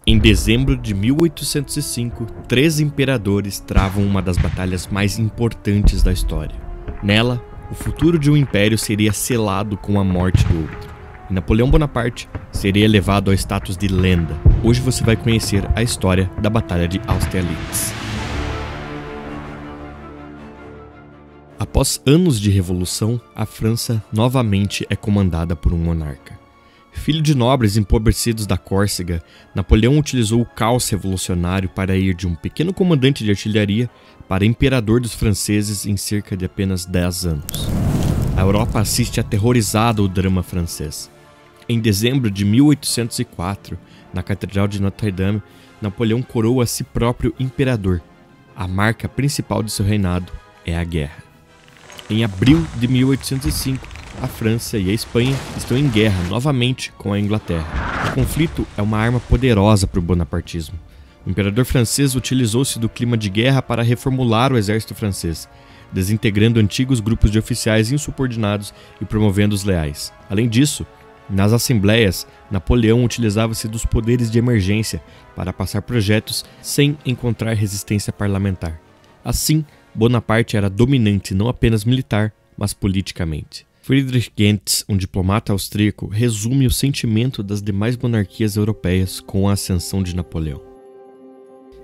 Em dezembro de 1805, 3 imperadores travam uma das batalhas mais importantes da história. Nela, o futuro de um império seria selado com a morte do outro, e Napoleão Bonaparte seria elevado ao status de lenda. Hoje você vai conhecer a história da Batalha de Austerlitz. Após anos de revolução, a França novamente é comandada por um monarca. Filho de nobres empobrecidos da Córcega, Napoleão utilizou o caos revolucionário para ir de um pequeno comandante de artilharia para imperador dos franceses em cerca de apenas 10 anos. A Europa assiste aterrorizada ao drama francês. Em dezembro de 1804, na Catedral de Notre-Dame, Napoleão coroa a si próprio imperador. A marca principal de seu reinado é a guerra. Em abril de 1805, a França e a Espanha estão em guerra novamente com a Inglaterra. O conflito é uma arma poderosa para o bonapartismo. O imperador francês utilizou-se do clima de guerra para reformular o exército francês, desintegrando antigos grupos de oficiais insubordinados e promovendo os leais. Além disso, nas assembleias, Napoleão utilizava-se dos poderes de emergência para passar projetos sem encontrar resistência parlamentar. Assim, Bonaparte era dominante não apenas militar, mas politicamente. Friedrich Gentz, um diplomata austríaco, resume o sentimento das demais monarquias europeias com a ascensão de Napoleão.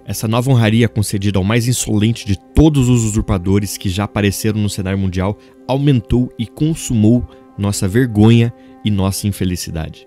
Essa nova honraria concedida ao mais insolente de todos os usurpadores que já apareceram no cenário mundial aumentou e consumou nossa vergonha e nossa infelicidade.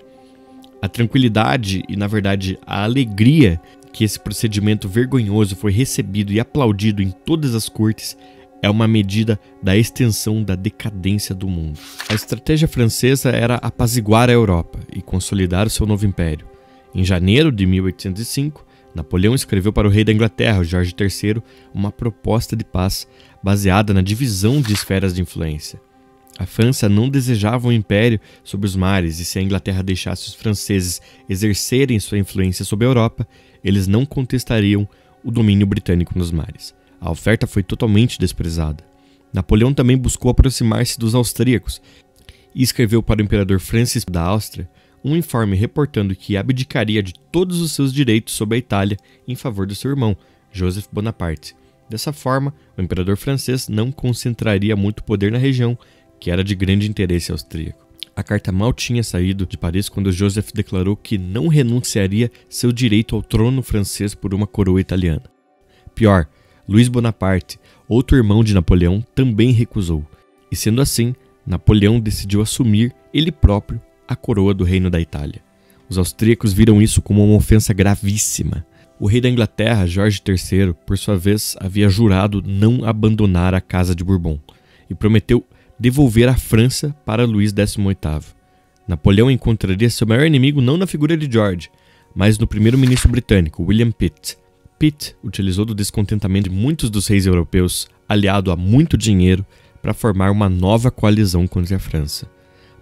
A tranquilidade e, na verdade, a alegria que esse procedimento vergonhoso foi recebido e aplaudido em todas as cortes é uma medida da extensão da decadência do mundo. A estratégia francesa era apaziguar a Europa e consolidar o seu novo império. Em janeiro de 1805, Napoleão escreveu para o rei da Inglaterra, Jorge III, uma proposta de paz baseada na divisão de esferas de influência. A França não desejava um império sobre os mares, e se a Inglaterra deixasse os franceses exercerem sua influência sobre a Europa, eles não contestariam o domínio britânico nos mares. A oferta foi totalmente desprezada. Napoleão também buscou aproximar-se dos austríacos e escreveu para o imperador Francisco da Áustria um informe reportando que abdicaria de todos os seus direitos sobre a Itália em favor do seu irmão, Joseph Bonaparte. Dessa forma, o imperador francês não concentraria muito poder na região, que era de grande interesse austríaco. A carta mal tinha saído de Paris quando Joseph declarou que não renunciaria seu direito ao trono francês por uma coroa italiana. Pior, Luís Bonaparte, outro irmão de Napoleão, também recusou. E sendo assim, Napoleão decidiu assumir ele próprio a coroa do Reino da Itália. Os austríacos viram isso como uma ofensa gravíssima. O rei da Inglaterra, Jorge III, por sua vez, havia jurado não abandonar a Casa de Bourbon e prometeu devolver a França para Luís XVIII. Napoleão encontraria seu maior inimigo não na figura de George, mas no primeiro-ministro britânico, William Pitt. Pitt utilizou do descontentamento de muitos dos reis europeus, aliado a muito dinheiro, para formar uma nova coalizão contra a França.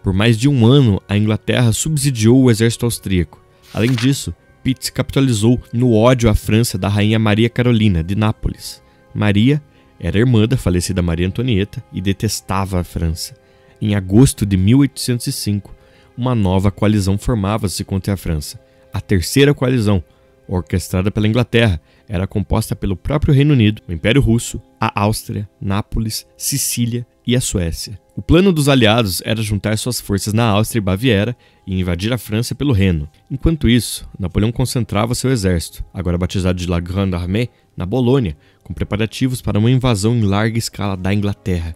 Por mais de um ano, a Inglaterra subsidiou o exército austríaco. Além disso, Pitt capitalizou no ódio à França da rainha Maria Carolina, de Nápoles. Maria era irmã da falecida Maria Antonieta e detestava a França. Em agosto de 1805, uma nova coalizão formava-se contra a França. A terceira coalizão, orquestrada pela Inglaterra, era composta pelo próprio Reino Unido, o Império Russo, a Áustria, Nápoles, Sicília e a Suécia. O plano dos aliados era juntar suas forças na Áustria e Baviera e invadir a França pelo Reno. Enquanto isso, Napoleão concentrava seu exército, agora batizado de La Grande Armée, na Bolônia, com preparativos para uma invasão em larga escala da Inglaterra.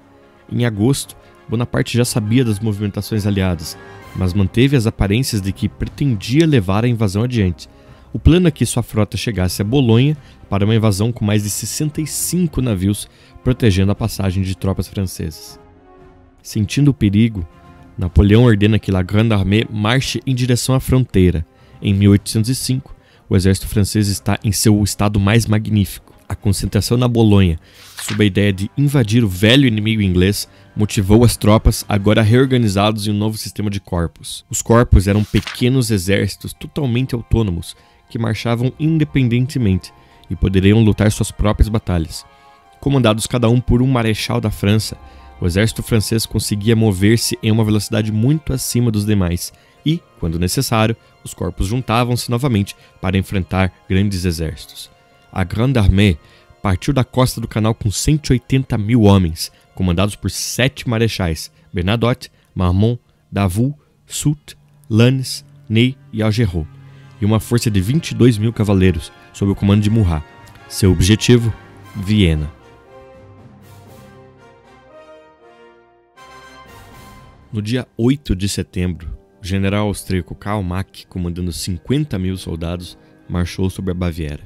Em agosto, Bonaparte já sabia das movimentações aliadas, mas manteve as aparências de que pretendia levar a invasão adiante. O plano é que sua frota chegasse a Bolonha para uma invasão com mais de 65 navios, protegendo a passagem de tropas francesas. Sentindo o perigo, Napoleão ordena que La Grande Armée marche em direção à fronteira. Em 1805, o exército francês está em seu estado mais magnífico. A concentração na Bolonha, sob a ideia de invadir o velho inimigo inglês, motivou as tropas, agora reorganizados em um novo sistema de corpos. Os corpos eram pequenos exércitos totalmente autônomos, que marchavam independentemente e poderiam lutar suas próprias batalhas. Comandados cada um por um marechal da França, o exército francês conseguia mover-se em uma velocidade muito acima dos demais e, quando necessário, os corpos juntavam-se novamente para enfrentar grandes exércitos. A Grande Armée partiu da costa do canal com 180 mil homens, comandados por 7 marechais, Bernadotte, Marmont, Davout, Soult, Lannes, Ney e Augereau, e uma força de 22 mil cavaleiros, sob o comando de Murat. Seu objetivo? Viena. No dia 8 de setembro, o general austríaco Karl Mack, comandando 50 mil soldados, marchou sobre a Baviera,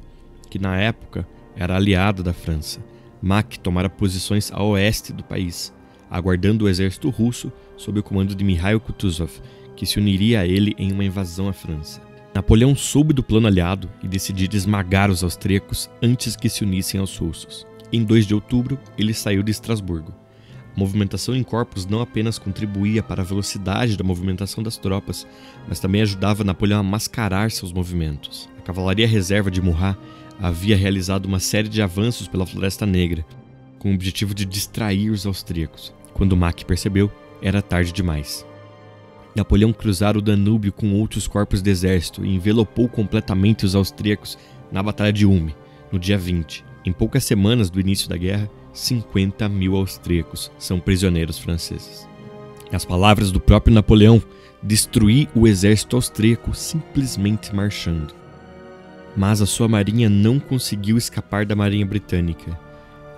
que na época era aliado da França. Mack tomara posições a oeste do país, aguardando o exército russo sob o comando de Mikhail Kutuzov, que se uniria a ele em uma invasão à França. Napoleão soube do plano aliado e decidiu esmagar os austríacos antes que se unissem aos russos. Em 2 de outubro, ele saiu de Estrasburgo. A movimentação em corpos não apenas contribuía para a velocidade da movimentação das tropas, mas também ajudava Napoleão a mascarar seus movimentos. A cavalaria reserva de Murat havia realizado uma série de avanços pela Floresta Negra, com o objetivo de distrair os austríacos. Quando Mack percebeu, era tarde demais. Napoleão cruzara o Danúbio com outros corpos de exército e envelopou completamente os austríacos na Batalha de Ulm, no dia 20. Em poucas semanas do início da guerra, 50 mil austríacos são prisioneiros franceses. As palavras do próprio Napoleão: destruir o exército austríaco simplesmente marchando. Mas a sua marinha não conseguiu escapar da marinha britânica.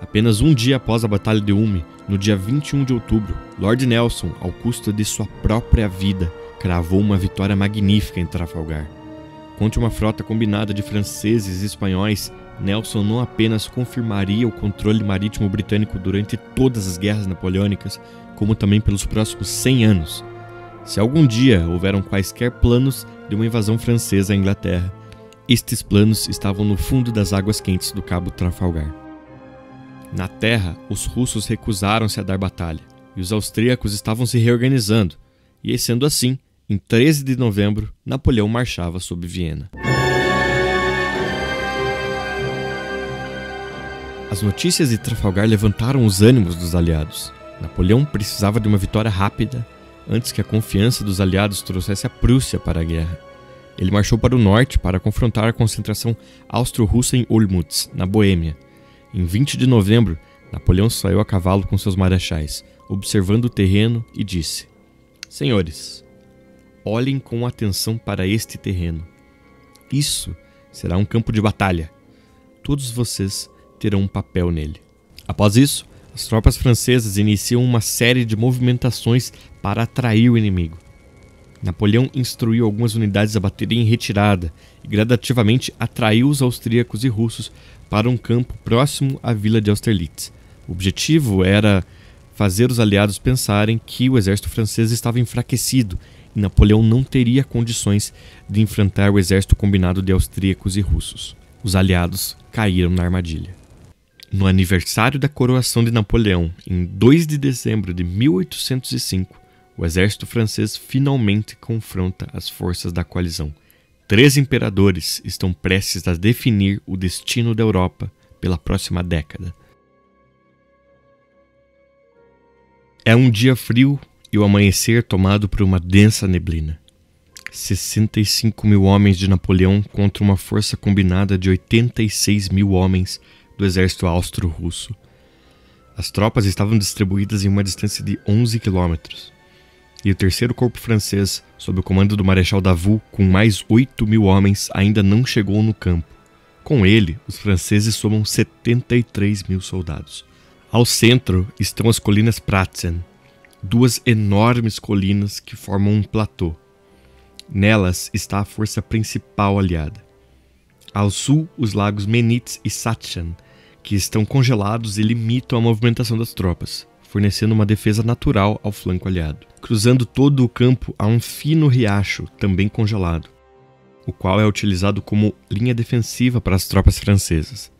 Apenas um dia após a Batalha de Ulm, no dia 21 de outubro, Lord Nelson, ao custo de sua própria vida, cravou uma vitória magnífica em Trafalgar. Contra uma frota combinada de franceses e espanhóis, Nelson não apenas confirmaria o controle marítimo britânico durante todas as guerras napoleônicas, como também pelos próximos 100 anos. Se algum dia houveram quaisquer planos de uma invasão francesa à Inglaterra, estes planos estavam no fundo das águas quentes do Cabo Trafalgar. Na terra, os russos recusaram-se a dar batalha, e os austríacos estavam se reorganizando, e sendo assim, em 13 de novembro, Napoleão marchava sobre Viena. As notícias de Trafalgar levantaram os ânimos dos aliados. Napoleão precisava de uma vitória rápida, antes que a confiança dos aliados trouxesse a Prússia para a guerra. Ele marchou para o norte para confrontar a concentração austro-russa em Olmütz, na Boêmia. Em 20 de novembro, Napoleão saiu a cavalo com seus marechais, observando o terreno e disse: Senhores, olhem com atenção para este terreno. Isso será um campo de batalha. Todos vocês terão um papel nele. Após isso, as tropas francesas iniciam uma série de movimentações para atrair o inimigo. Napoleão instruiu algumas unidades a baterem em retirada e gradativamente atraiu os austríacos e russos para um campo próximo à vila de Austerlitz. O objetivo era fazer os aliados pensarem que o exército francês estava enfraquecido e Napoleão não teria condições de enfrentar o exército combinado de austríacos e russos. Os aliados caíram na armadilha. No aniversário da coroação de Napoleão, em 2 de dezembro de 1805, o exército francês finalmente confronta as forças da coalizão. 3 imperadores estão prestes a definir o destino da Europa pela próxima década. É um dia frio e o amanhecer tomado por uma densa neblina. 65 mil homens de Napoleão contra uma força combinada de 86 mil homens do exército austro-russo. As tropas estavam distribuídas em uma distância de 11 quilômetros. E o terceiro corpo francês, sob o comando do Marechal Davout, com mais 8 mil homens, ainda não chegou no campo. Com ele, os franceses somam 73 mil soldados. Ao centro estão as colinas Pratzen, 2 enormes colinas que formam um platô. Nelas está a força principal aliada. Ao sul, os lagos Menitz e Satchan, que estão congelados e limitam a movimentação das tropas, fornecendo uma defesa natural ao flanco aliado. Cruzando todo o campo há um fino riacho, também congelado, o qual é utilizado como linha defensiva para as tropas francesas.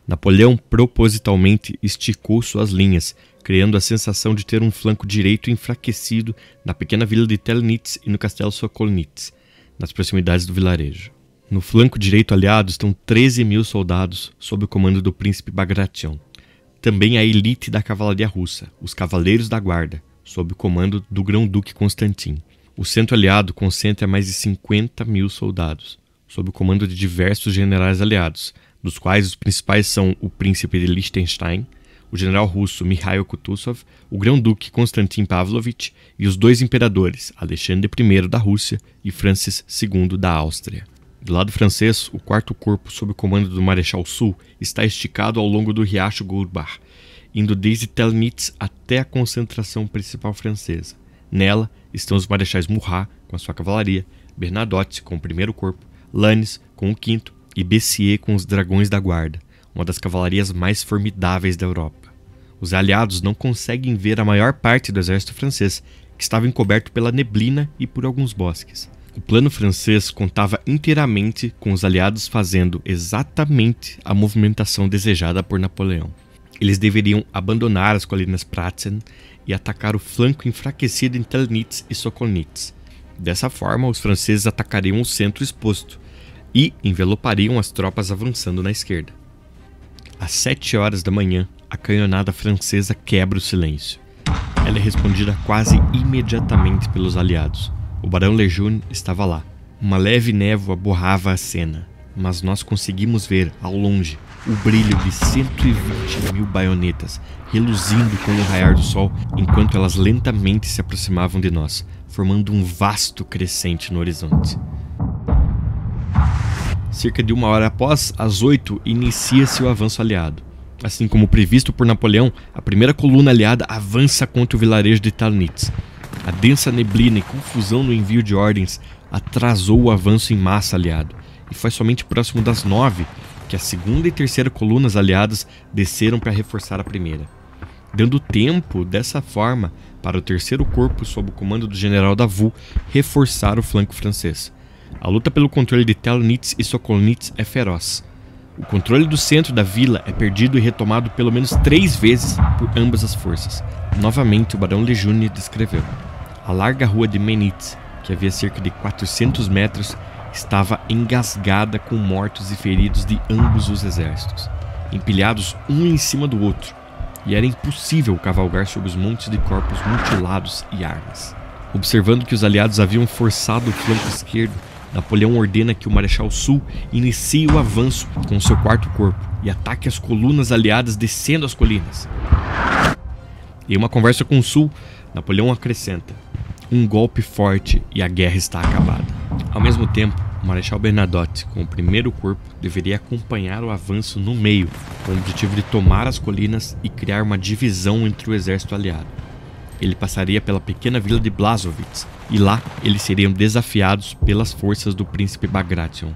Napoleão propositalmente esticou suas linhas, criando a sensação de ter um flanco direito enfraquecido na pequena vila de Telnitz e no castelo Sokolnitz, nas proximidades do vilarejo. No flanco direito aliado estão 13 mil soldados sob o comando do príncipe Bagration. Também a elite da cavalaria russa, os cavaleiros da guarda, sob o comando do grão-duque Constantin. O centro aliado concentra mais de 50 mil soldados, sob o comando de diversos generais aliados, dos quais os principais são o príncipe de Liechtenstein, o general russo Mikhail Kutuzov, o grão-duque Konstantin Pavlovich e os dois imperadores, Alexandre I da Rússia e Francis II da Áustria. Do lado francês, o quarto corpo sob o comando do Marechal Soult está esticado ao longo do riacho Goulbach, indo desde Telnitz até a concentração principal francesa. Nela estão os marechais Murat com a sua cavalaria, Bernadotte com o primeiro corpo, Lannes com o quinto e Bessier com os dragões da guarda, uma das cavalarias mais formidáveis da Europa. Os aliados não conseguem ver a maior parte do exército francês, que estava encoberto pela neblina e por alguns bosques. O plano francês contava inteiramente com os aliados fazendo exatamente a movimentação desejada por Napoleão. Eles deveriam abandonar as colinas Pratzen e atacar o flanco enfraquecido em Telnitz e Sokolnitz. Dessa forma, os franceses atacariam o centro exposto e envelopariam as tropas avançando na esquerda. Às 7 horas da manhã, a canhonada francesa quebra o silêncio. Ela é respondida quase imediatamente pelos aliados. O barão Lejeune estava lá. Uma leve névoa borrava a cena, mas nós conseguimos ver, ao longe, o brilho de 120 mil baionetas, reluzindo com o raiar do sol, enquanto elas lentamente se aproximavam de nós, formando um vasto crescente no horizonte. Cerca de 1 hora após, às 8, inicia-se o avanço aliado. Assim como previsto por Napoleão, a primeira coluna aliada avança contra o vilarejo de Telnitz. A densa neblina e confusão no envio de ordens atrasou o avanço em massa aliado, e foi somente próximo das 9 que a segunda e terceira colunas aliadas desceram para reforçar a primeira, dando tempo, dessa forma, para o terceiro corpo sob o comando do general Davout reforçar o flanco francês. A luta pelo controle de Telnitz e Sokolnitz é feroz. O controle do centro da vila é perdido e retomado pelo menos 3 vezes por ambas as forças. Novamente o barão Lejeune descreveu. A larga rua de Menitz, que havia cerca de 400 metros, estava engasgada com mortos e feridos de ambos os exércitos, empilhados um em cima do outro, e era impossível cavalgar sobre os montes de corpos mutilados e armas. Observando que os aliados haviam forçado o flanco esquerdo, Napoleão ordena que o Marechal Soult inicie o avanço com seu quarto corpo e ataque as colunas aliadas descendo as colinas. Em uma conversa com Soult, Napoleão acrescenta: um golpe forte e a guerra está acabada. Ao mesmo tempo, o Marechal Bernadotte, com o primeiro corpo, deveria acompanhar o avanço no meio, com o objetivo de tomar as colinas e criar uma divisão entre o exército aliado. Ele passaria pela pequena vila de Blasowitz, e lá eles seriam desafiados pelas forças do príncipe Bagration.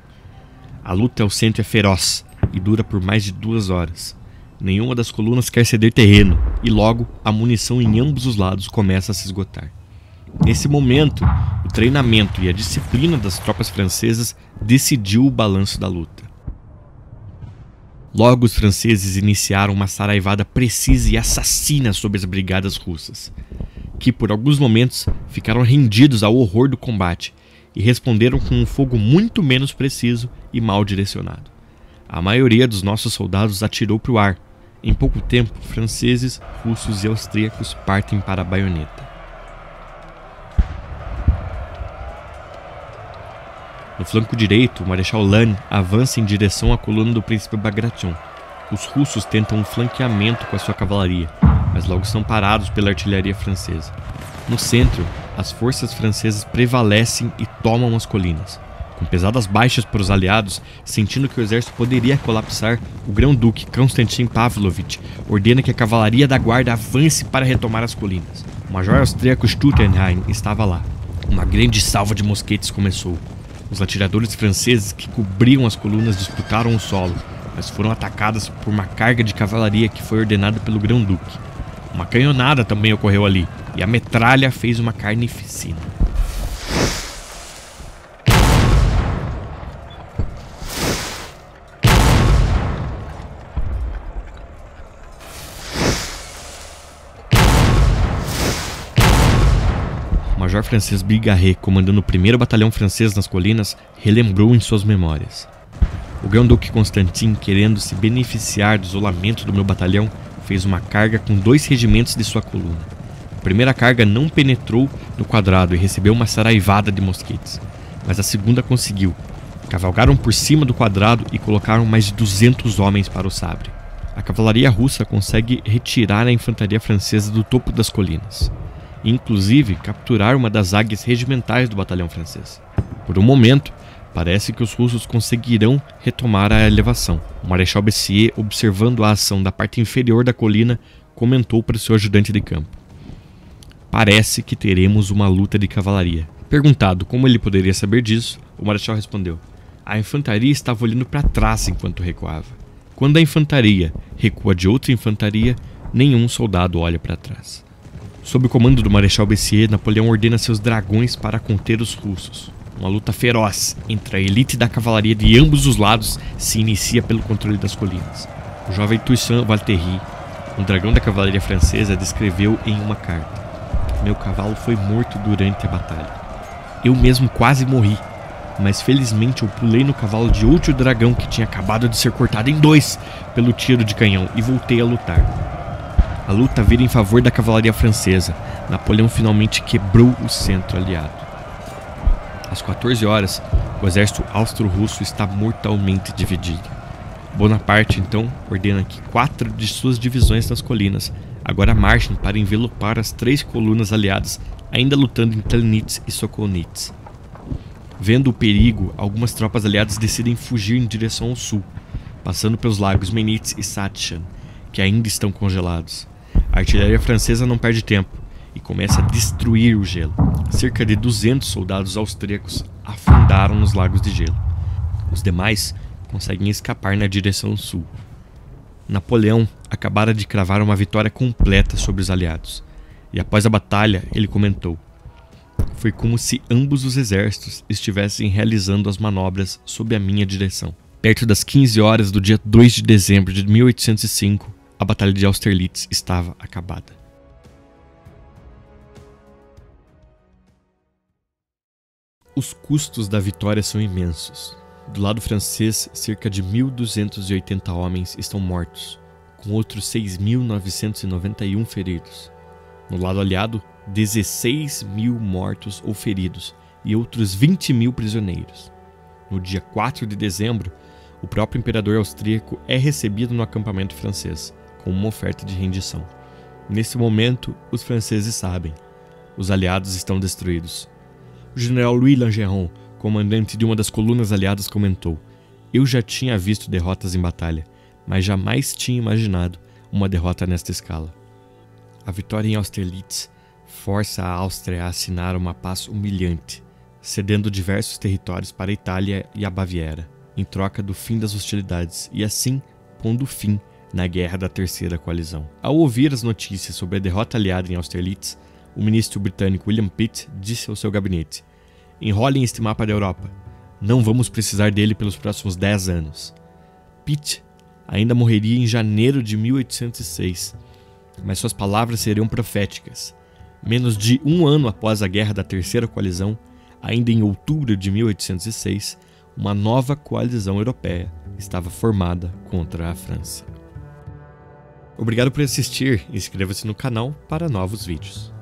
A luta ao centro é feroz e dura por mais de 2 horas. Nenhuma das colunas quer ceder terreno, e logo a munição em ambos os lados começa a se esgotar. Nesse momento, o treinamento e a disciplina das tropas francesas decidiu o balanço da luta. Logo os franceses iniciaram uma saraivada precisa e assassina sobre as brigadas russas, que por alguns momentos ficaram rendidos ao horror do combate e responderam com um fogo muito menos preciso e mal direcionado. A maioria dos nossos soldados atirou para o ar. Em pouco tempo, franceses, russos e austríacos partem para a baioneta. No flanco direito, o Marechal Lannes avança em direção à coluna do príncipe Bagration. Os russos tentam um flanqueamento com a sua cavalaria, mas logo são parados pela artilharia francesa. No centro, as forças francesas prevalecem e tomam as colinas. Com pesadas baixas para os aliados, sentindo que o exército poderia colapsar, o grão-duque Konstantin Pavlovich ordena que a cavalaria da guarda avance para retomar as colinas. O major austríaco Stuttenheim estava lá. Uma grande salva de mosquetes começou. Os atiradores franceses que cobriam as colunas disputaram o solo, mas foram atacadas por uma carga de cavalaria que foi ordenada pelo grão-duque. Uma canhonada também ocorreu ali, e a metralha fez uma carnificina. O major francês Bigarret, comandando o 1º batalhão francês nas colinas, relembrou em suas memórias. O grão-duque Constantin, querendo se beneficiar do isolamento do meu batalhão, fez uma carga com 2 regimentos de sua coluna. A primeira carga não penetrou no quadrado e recebeu uma saraivada de mosquetes, mas a segunda conseguiu. Cavalgaram por cima do quadrado e colocaram mais de 200 homens para o sabre. A cavalaria russa consegue retirar a infantaria francesa do topo das colinas, e inclusive capturar uma das águias regimentais do batalhão francês. Por um momento, parece que os russos conseguirão retomar a elevação. O Marechal Bessier, observando a ação da parte inferior da colina, comentou para o seu ajudante de campo: "Parece que teremos uma luta de cavalaria." Perguntado como ele poderia saber disso, o Marechal respondeu: "A infantaria estava olhando para trás enquanto recuava. Quando a infantaria recua de outra infantaria, nenhum soldado olha para trás." Sob o comando do Marechal Bessier, Napoleão ordena seus dragões para conter os russos. Uma luta feroz entre a elite da cavalaria de ambos os lados se inicia pelo controle das colinas. O jovem Toussaint Valtery, um dragão da cavalaria francesa, descreveu em uma carta: "Meu cavalo foi morto durante a batalha. Eu mesmo quase morri, mas felizmente eu pulei no cavalo de outro dragão que tinha acabado de ser cortado em dois pelo tiro de canhão e voltei a lutar." A luta vira em favor da cavalaria francesa. Napoleão finalmente quebrou o centro aliado. Às 14 horas, o exército austro-russo está mortalmente dividido. Bonaparte, então, ordena que 4 de suas divisões nas colinas agora marchem para envelopar as 3 colunas aliadas ainda lutando em Telnitz e Sokolnitz. Vendo o perigo, algumas tropas aliadas decidem fugir em direção ao sul, passando pelos lagos Menitz e Satchan, que ainda estão congelados. A artilharia francesa não perde tempo e começa a destruir o gelo. Cerca de 200 soldados austríacos afundaram nos lagos de gelo. Os demais conseguem escapar na direção sul. Napoleão acabara de cravar uma vitória completa sobre os aliados, e após a batalha ele comentou: "Foi como se ambos os exércitos estivessem realizando as manobras sob a minha direção." Perto das 15 horas do dia 2 de dezembro de 1805, a Batalha de Austerlitz estava acabada. Os custos da vitória são imensos. Do lado francês, cerca de 1.280 homens estão mortos, com outros 6.991 feridos. No lado aliado, 16.000 mortos ou feridos e outros 20.000 prisioneiros. No dia 4 de dezembro, o próprio imperador austríaco é recebido no acampamento francês, com uma oferta de rendição. Nesse momento, os franceses sabem: os aliados estão destruídos. O general Louis Langeron, comandante de uma das colunas aliadas, comentou: "Eu já tinha visto derrotas em batalha, mas jamais tinha imaginado uma derrota nesta escala." A vitória em Austerlitz força a Áustria a assinar uma paz humilhante, cedendo diversos territórios para a Itália e a Baviera, em troca do fim das hostilidades, e assim pondo fim na Guerra da Terceira Coalizão. Ao ouvir as notícias sobre a derrota aliada em Austerlitz, o ministro britânico William Pitt disse ao seu gabinete: "Enrolem este mapa da Europa. Não vamos precisar dele pelos próximos 10 anos." Pitt ainda morreria em janeiro de 1806, mas suas palavras seriam proféticas. Menos de um ano após a Guerra da Terceira Coalizão, ainda em outubro de 1806, uma nova coalizão europeia estava formada contra a França. Obrigado por assistir e inscreva-se no canal para novos vídeos.